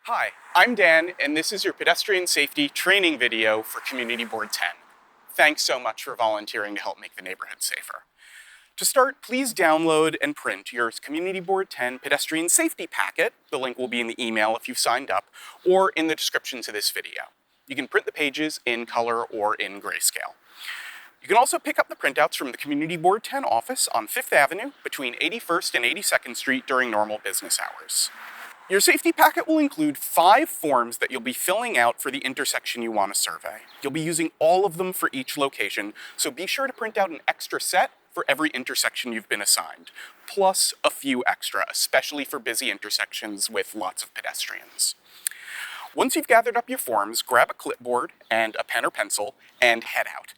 Hi, I'm Dan, and this is your pedestrian safety training video for Community Board 10. Thanks so much for volunteering to help make the neighborhood safer. To start, please download and print your Community Board 10 pedestrian safety packet. The link will be in the email if you've signed up, or in the description to this video. You can print the pages in color or in grayscale. You can also pick up the printouts from the Community Board 10 office on 5th Avenue between 81st and 82nd Street during normal business hours. Your safety packet will include 5 forms that you'll be filling out for the intersection you want to survey. You'll be using all of them for each location, so be sure to print out an extra set for every intersection you've been assigned, plus a few extra, especially for busy intersections with lots of pedestrians. Once you've gathered up your forms, grab a clipboard and a pen or pencil and head out.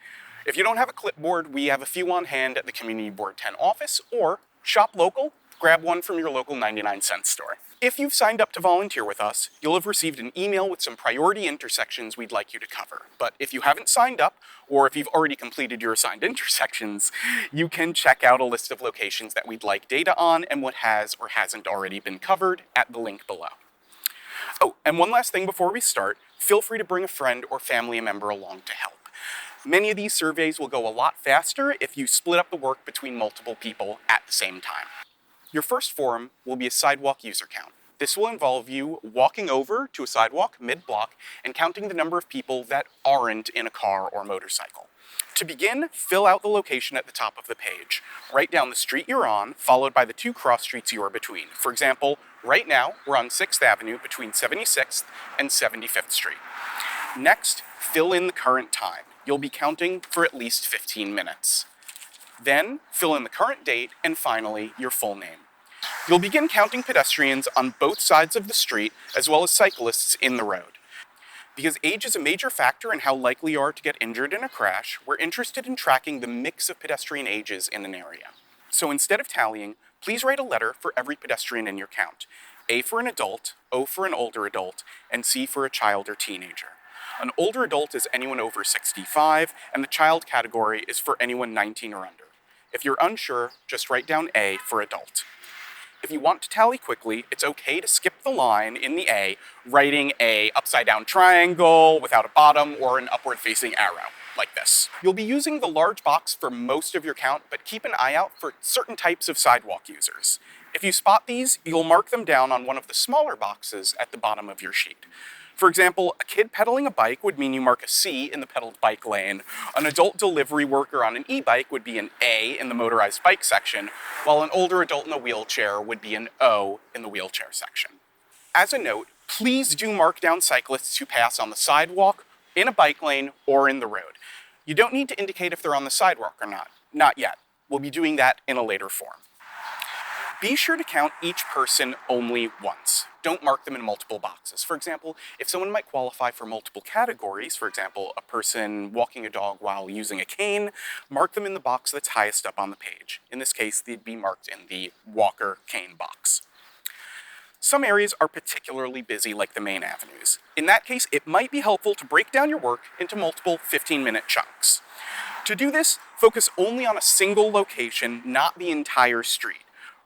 If you don't have a clipboard, we have a few on hand at the Community Board 10 office, or shop local, grab one from your local 99-cent store. If you've signed up to volunteer with us, you'll have received an email with some priority intersections we'd like you to cover. But if you haven't signed up, or if you've already completed your assigned intersections, you can check out a list of locations that we'd like data on and what has or hasn't already been covered at the link below. Oh, and one last thing before we start, feel free to bring a friend or family member along to help. Many of these surveys will go a lot faster if you split up the work between multiple people at the same time. Your first form will be a sidewalk user count. This will involve you walking over to a sidewalk mid-block and counting the number of people that aren't in a car or motorcycle. To begin, fill out the location at the top of the page. Write down the street you're on, followed by the 2 cross streets you are between. For example, right now, we're on 6th Avenue between 76th and 75th Street. Next, fill in the current time. You'll be counting for at least 15 minutes. Then, fill in the current date, and finally, your full name. You'll begin counting pedestrians on both sides of the street, as well as cyclists in the road. Because age is a major factor in how likely you are to get injured in a crash, we're interested in tracking the mix of pedestrian ages in an area. So instead of tallying, please write a letter for every pedestrian in your count. A for an adult, O for an older adult, and C for a child or teenager. An older adult is anyone over 65, and the child category is for anyone 19 or under. If you're unsure, just write down A for adult. If you want to tally quickly, it's okay to skip the line in the A, writing a upside-down triangle without a bottom or an upward-facing arrow, like this. You'll be using the large box for most of your count, but keep an eye out for certain types of sidewalk users. If you spot these, you'll mark them down on one of the smaller boxes at the bottom of your sheet. For example, a kid pedaling a bike would mean you mark a C in the pedaled bike lane. An adult delivery worker on an e-bike would be an A in the motorized bike section, while an older adult in a wheelchair would be an O in the wheelchair section. As a note, please do mark down cyclists who pass on the sidewalk, in a bike lane, or in the road. You don't need to indicate if they're on the sidewalk or not. Not yet. We'll be doing that in a later form. Be sure to count each person only once. Don't mark them in multiple boxes. For example, if someone might qualify for multiple categories, for example, a person walking a dog while using a cane, mark them in the box that's highest up on the page. In this case, they'd be marked in the walker cane box. Some areas are particularly busy, like the main avenues. In that case, it might be helpful to break down your work into multiple 15-minute chunks. To do this, focus only on a single location, not the entire street.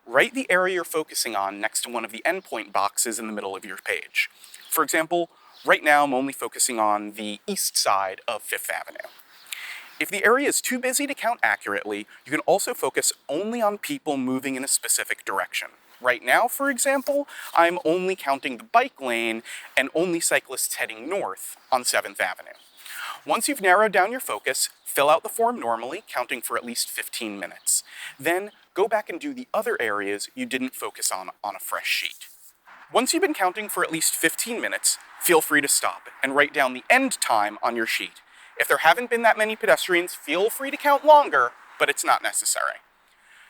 Write the area you're focusing on next to one of the endpoint boxes in the middle of your page. For example, right now I'm only focusing on the east side of 5th Avenue. If the area is too busy to count accurately, you can also focus only on people moving in a specific direction. Right now, for example, I'm only counting the bike lane and only cyclists heading north on 7th Avenue. Once you've narrowed down your focus, fill out the form normally, counting for at least 15 minutes. Then, go back and do the other areas you didn't focus on a fresh sheet. Once you've been counting for at least 15 minutes, feel free to stop and write down the end time on your sheet. If there haven't been that many pedestrians, feel free to count longer, but it's not necessary.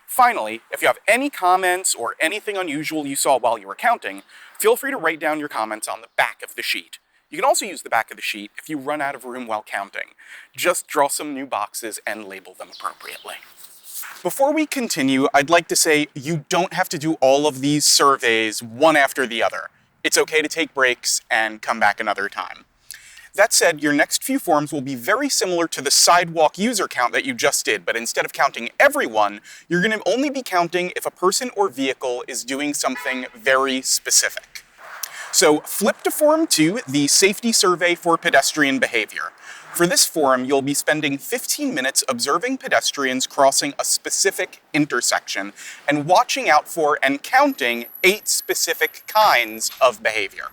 Finally, if you have any comments or anything unusual you saw while you were counting, feel free to write down your comments on the back of the sheet. You can also use the back of the sheet if you run out of room while counting. Just draw some new boxes and label them appropriately. Before we continue, I'd like to say you don't have to do all of these surveys one after the other. It's okay to take breaks and come back another time. That said, your next few forms will be very similar to the sidewalk user count that you just did, but instead of counting everyone, you're going to only be counting if a person or vehicle is doing something very specific. So flip to Form 2, the Safety Survey for Pedestrian Behavior. For this form, you'll be spending 15 minutes observing pedestrians crossing a specific intersection and watching out for and counting 8 specific kinds of behavior.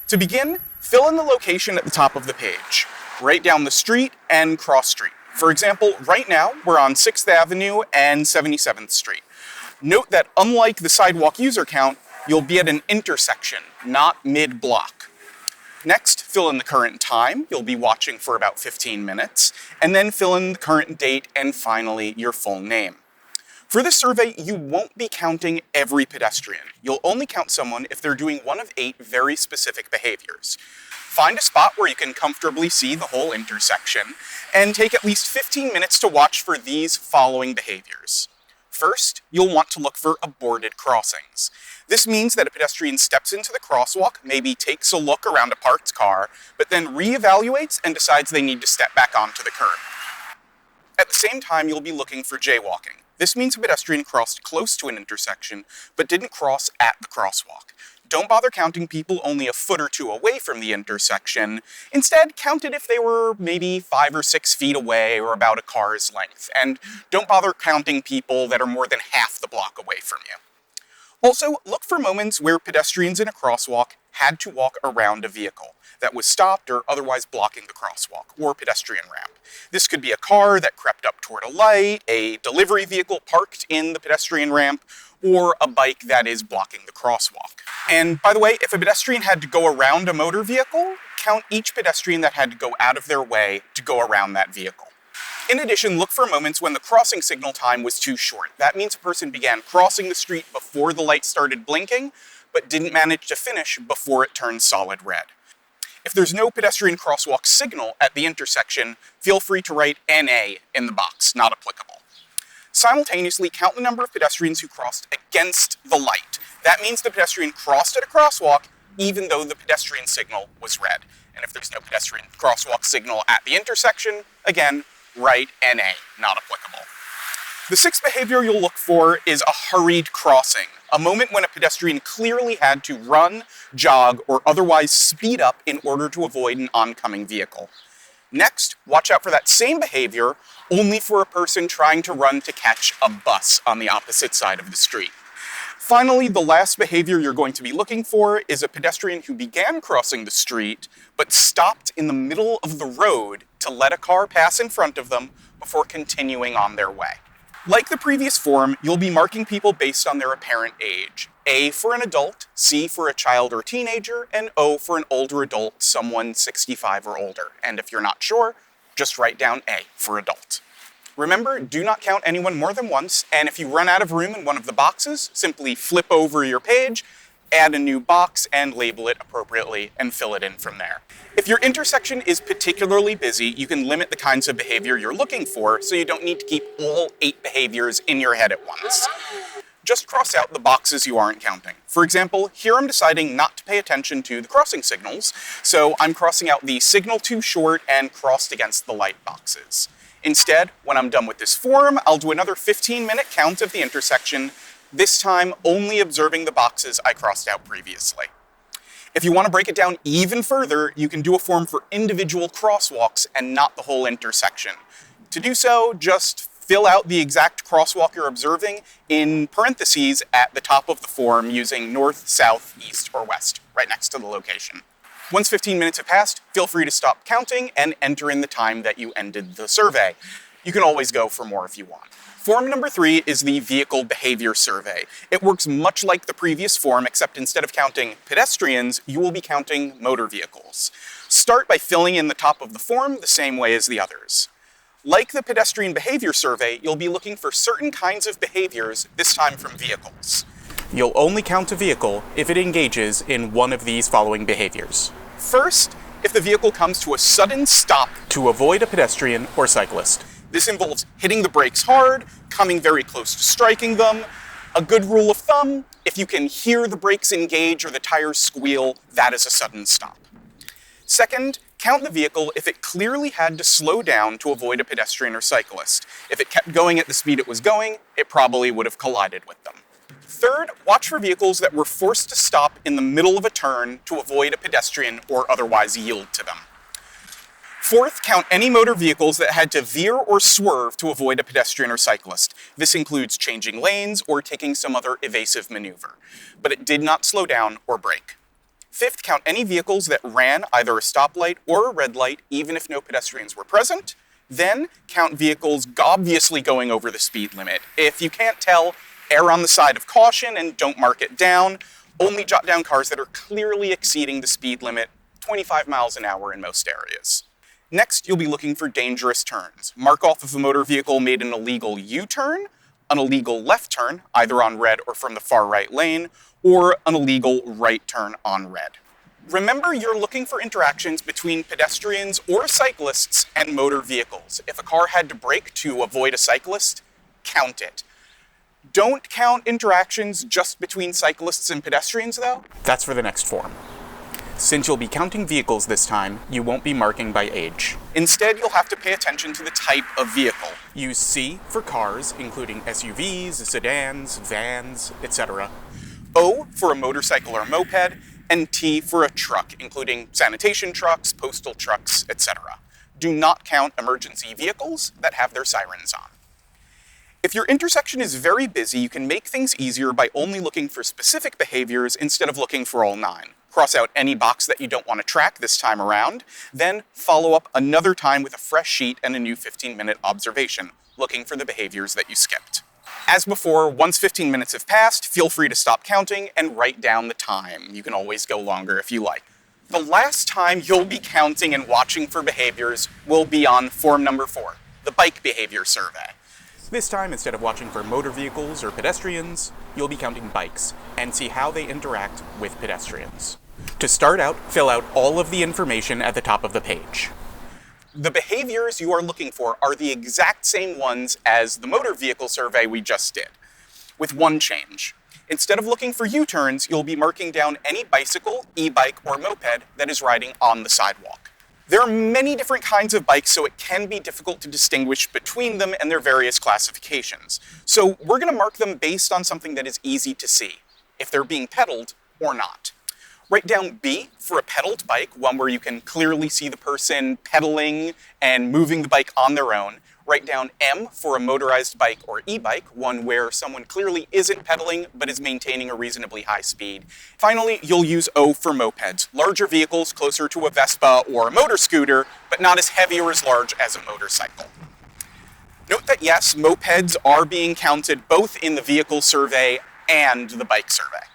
To begin, fill in the location at the top of the page. Write down the street and cross street. For example, right now, we're on 6th Avenue and 77th Street. Note that unlike the sidewalk user count, you'll be at an intersection, not mid-block. Next, fill in the current time. You'll be watching for about 15 minutes, and then fill in the current date and finally your full name. For this survey, you won't be counting every pedestrian. You'll only count someone if they're doing one of 8 very specific behaviors. Find a spot where you can comfortably see the whole intersection, and take at least 15 minutes to watch for these following behaviors. First, you'll want to look for aborted crossings. This means that a pedestrian steps into the crosswalk, maybe takes a look around a parked car, but then reevaluates and decides they need to step back onto the curb. At the same time, you'll be looking for jaywalking. This means a pedestrian crossed close to an intersection, but didn't cross at the crosswalk. Don't bother counting people only a foot or 2 away from the intersection. Instead, count it if they were maybe 5 or 6 feet away or about a car's length. And don't bother counting people that are more than half the block away from you. Also, look for moments where pedestrians in a crosswalk had to walk around a vehicle that was stopped or otherwise blocking the crosswalk or pedestrian ramp. This could be a car that crept up toward a light, a delivery vehicle parked in the pedestrian ramp, or a bike that is blocking the crosswalk. And by the way, if a pedestrian had to go around a motor vehicle, count each pedestrian that had to go out of their way to go around that vehicle. In addition, look for moments when the crossing signal time was too short. That means a person began crossing the street before the light started blinking, but didn't manage to finish before it turned solid red. If there's no pedestrian crosswalk signal at the intersection, feel free to write NA in the box, not applicable. Simultaneously, count the number of pedestrians who crossed against the light. That means the pedestrian crossed at a crosswalk even though the pedestrian signal was red. And if there's no pedestrian crosswalk signal at the intersection, again, write NA, not applicable. The 6th behavior you'll look for is a hurried crossing, a moment when a pedestrian clearly had to run, jog, or otherwise speed up in order to avoid an oncoming vehicle. Next, watch out for that same behavior, only for a person trying to run to catch a bus on the opposite side of the street. Finally, the last behavior you're going to be looking for is a pedestrian who began crossing the street, but stopped in the middle of the road to let a car pass in front of them before continuing on their way. Like the previous form, you'll be marking people based on their apparent age. A for an adult, C for a child or teenager, and O for an older adult, someone 65 or older. And if you're not sure, just write down A for adult. Remember, do not count anyone more than once, and if you run out of room in one of the boxes, simply flip over your page, add a new box, and label it appropriately, and fill it in from there. If your intersection is particularly busy, you can limit the kinds of behavior you're looking for, so you don't need to keep all 8 behaviors in your head at once. Just cross out the boxes you aren't counting. For example, here I'm deciding not to pay attention to the crossing signals, so I'm crossing out the signal too short and crossed against the light boxes. Instead, when I'm done with this form, I'll do another 15-minute count of the intersection, this time only observing the boxes I crossed out previously. If you want to break it down even further, you can do a form for individual crosswalks and not the whole intersection. To do so, just fill out the exact crosswalk you're observing in parentheses at the top of the form using north, south, east, or west, right next to the location. Once 15 minutes have passed, feel free to stop counting and enter in the time that you ended the survey. You can always go for more if you want. Form number 3 is the Vehicle Behavior Survey. It works much like the previous form, except instead of counting pedestrians, you will be counting motor vehicles. Start by filling in the top of the form the same way as the others. Like the Pedestrian Behavior Survey, you'll be looking for certain kinds of behaviors, this time from vehicles. You'll only count a vehicle if it engages in one of these following behaviors. First, if the vehicle comes to a sudden stop to avoid a pedestrian or cyclist. This involves hitting the brakes hard, coming very close to striking them. A good rule of thumb, if you can hear the brakes engage or the tires squeal, that is a sudden stop. Second, count the vehicle if it clearly had to slow down to avoid a pedestrian or cyclist. If it kept going at the speed it was going, it probably would have collided with them. Third, watch for vehicles that were forced to stop in the middle of a turn to avoid a pedestrian or otherwise yield to them. Fourth, count any motor vehicles that had to veer or swerve to avoid a pedestrian or cyclist. This includes changing lanes or taking some other evasive maneuver, but it did not slow down or brake. Fifth, count any vehicles that ran either a stoplight or a red light, even if no pedestrians were present. Then, count vehicles obviously going over the speed limit. If you can't tell, err on the side of caution and don't mark it down. Only jot down cars that are clearly exceeding the speed limit, 25 miles an hour in most areas. Next, you'll be looking for dangerous turns. Mark off if a motor vehicle made an illegal U-turn, an illegal left turn, either on red or from the far right lane, or an illegal right turn on red. Remember, you're looking for interactions between pedestrians or cyclists and motor vehicles. If a car had to brake to avoid a cyclist, count it. Don't count interactions just between cyclists and pedestrians, though. That's for the next form. Since you'll be counting vehicles this time, you won't be marking by age. Instead, you'll have to pay attention to the type of vehicle. Use C for cars, including SUVs, sedans, vans, etc. O for a motorcycle or moped, and T for a truck, including sanitation trucks, postal trucks, etc. Do not count emergency vehicles that have their sirens on. If your intersection is very busy, you can make things easier by only looking for specific behaviors instead of looking for all 9. Cross out any box that you don't want to track this time around, then follow up another time with a fresh sheet and a new 15-minute observation, looking for the behaviors that you skipped. As before, once 15 minutes have passed, feel free to stop counting and write down the time. You can always go longer if you like. The last time you'll be counting and watching for behaviors will be on form number 4, the bike behavior survey. This time, instead of watching for motor vehicles or pedestrians, you'll be counting bikes and see how they interact with pedestrians. To start out, fill out all of the information at the top of the page. The behaviors you are looking for are the exact same ones as the motor vehicle survey we just did, with one change. Instead of looking for U-turns, you'll be marking down any bicycle, e-bike, or moped that is riding on the sidewalk. There are many different kinds of bikes, so it can be difficult to distinguish between them and their various classifications. So we're going to mark them based on something that is easy to see, if they're being pedaled or not. Write down B for a pedaled bike, one where you can clearly see the person pedaling and moving the bike on their own. Write down M for a motorized bike or e-bike, one where someone clearly isn't pedaling but is maintaining a reasonably high speed. Finally, you'll use O for mopeds, larger vehicles closer to a Vespa or a motor scooter, but not as heavy or as large as a motorcycle. Note that yes, mopeds are being counted both in the vehicle survey and the bike survey.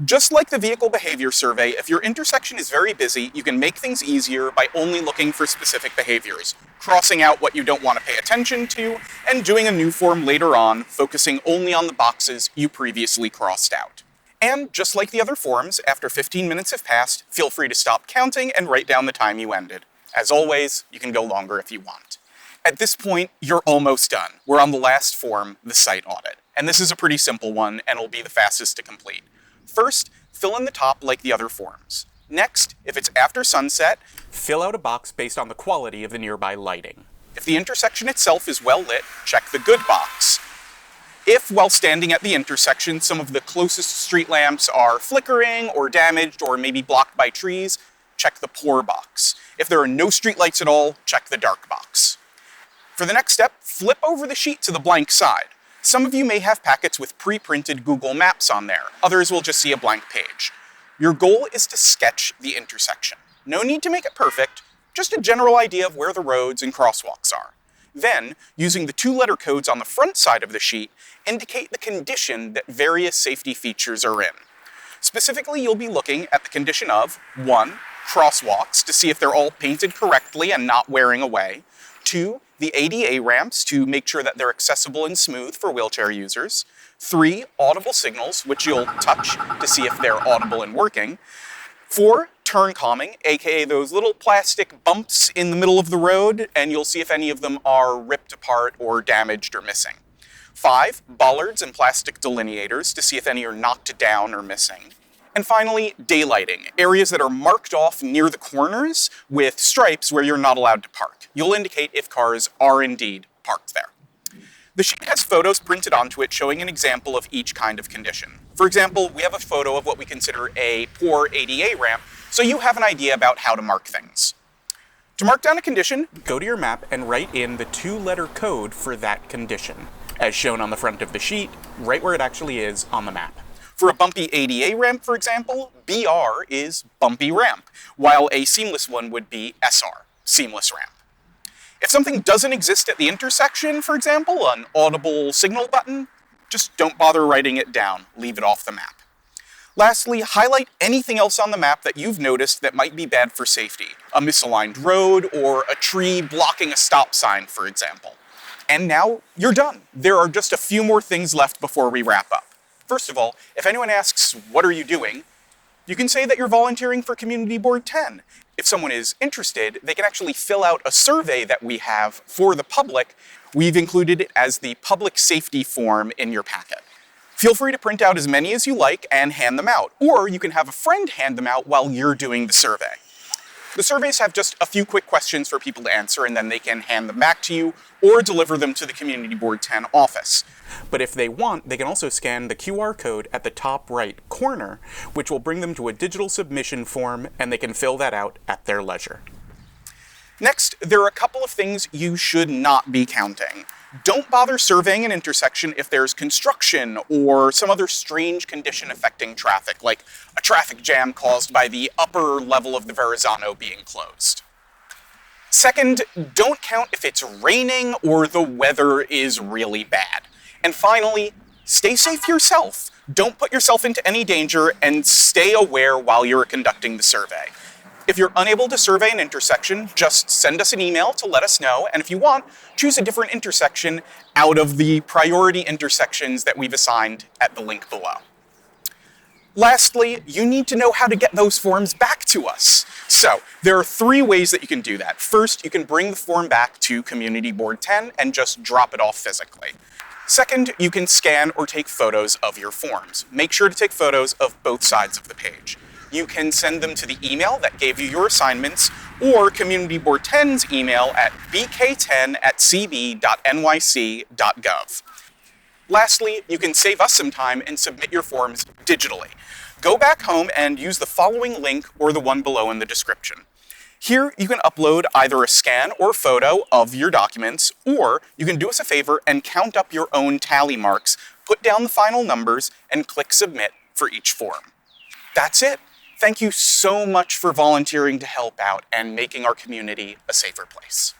Just like the vehicle behavior survey, if your intersection is very busy, you can make things easier by only looking for specific behaviors, crossing out what you don't want to pay attention to, and doing a new form later on, focusing only on the boxes you previously crossed out. And just like the other forms, after 15 minutes have passed, feel free to stop counting and write down the time you ended. As always, you can go longer if you want. At this point, you're almost done. We're on the last form, the site audit. And this is a pretty simple one, and it'll be the fastest to complete. First, fill in the top like the other forms. Next, if it's after sunset, fill out a box based on the quality of the nearby lighting. If the intersection itself is well lit, check the good box. If, while standing at the intersection, some of the closest street lamps are flickering or damaged or maybe blocked by trees, check the poor box. If there are no street lights at all, check the dark box. For the next step, flip over the sheet to the blank side. Some of you may have packets with pre-printed Google Maps on there. Others will just see a blank page. Your goal is to sketch the intersection. No need to make it perfect, just a general idea of where the roads and crosswalks are. Then, using the 2-letter codes on the front side of the sheet, indicate the condition that various safety features are in. Specifically, you'll be looking at the condition of 1, crosswalks to see if they're all painted correctly and not wearing away. 2, the ADA ramps to make sure that they're accessible and smooth for wheelchair users. 3, audible signals, which you'll touch to see if they're audible and working. 4, turn calming, aka those little plastic bumps in the middle of the road, and you'll see if any of them are ripped apart or damaged or missing. 5, bollards and plastic delineators to see if any are knocked down or missing. And finally, daylighting, areas that are marked off near the corners with stripes where you're not allowed to park. You'll indicate if cars are indeed parked there. The sheet has photos printed onto it showing an example of each kind of condition. For example, we have a photo of what we consider a poor ADA ramp, so you have an idea about how to mark things. To mark down a condition, go to your map and write in the 2-letter code for that condition, as shown on the front of the sheet, right where it actually is on the map. For a bumpy ADA ramp, for example, BR is bumpy ramp, while a seamless one would be SR, seamless ramp. If something doesn't exist at the intersection, for example, an audible signal button, just don't bother writing it down, leave it off the map. Lastly, highlight anything else on the map that you've noticed that might be bad for safety. A misaligned road or a tree blocking a stop sign, for example. And now you're done. There are just a few more things left before we wrap up. First of all, if anyone asks, what are you doing? You can say that you're volunteering for Community Board 10. If someone is interested, they can actually fill out a survey that we have for the public. We've included it as the public safety form in your packet. Feel free to print out as many as you like and hand them out, or you can have a friend hand them out while you're doing the survey. The surveys have just a few quick questions for people to answer, and then they can hand them back to you or deliver them to the Community Board 10 office. But if they want, they can also scan the QR code at the top right corner, which will bring them to a digital submission form, and they can fill that out at their leisure. Next, there are a couple of things you should not be counting. Don't bother surveying an intersection if there's construction or some other strange condition affecting traffic, like a traffic jam caused by the upper level of the Verrazano being closed. Second, don't count if it's raining or the weather is really bad. And finally, stay safe yourself. Don't put yourself into any danger and stay aware while you're conducting the survey. If you're unable to survey an intersection, just send us an email to let us know, and if you want, choose a different intersection out of the priority intersections that we've assigned at the link below. Lastly, you need to know how to get those forms back to us. So, there are 3 ways that you can do that. First, you can bring the form back to Community Board 10 and just drop it off physically. Second, you can scan or take photos of your forms. Make sure to take photos of both sides of the page. You can send them to the email that gave you your assignments, or Community Board 10's email at bk10@cb.nyc.gov. Lastly, you can save us some time and submit your forms digitally. Go back home and use the following link or the one below in the description. Here, you can upload either a scan or photo of your documents, or you can do us a favor and count up your own tally marks, put down the final numbers, and click Submit for each form. That's it. Thank you so much for volunteering to help out and making our community a safer place.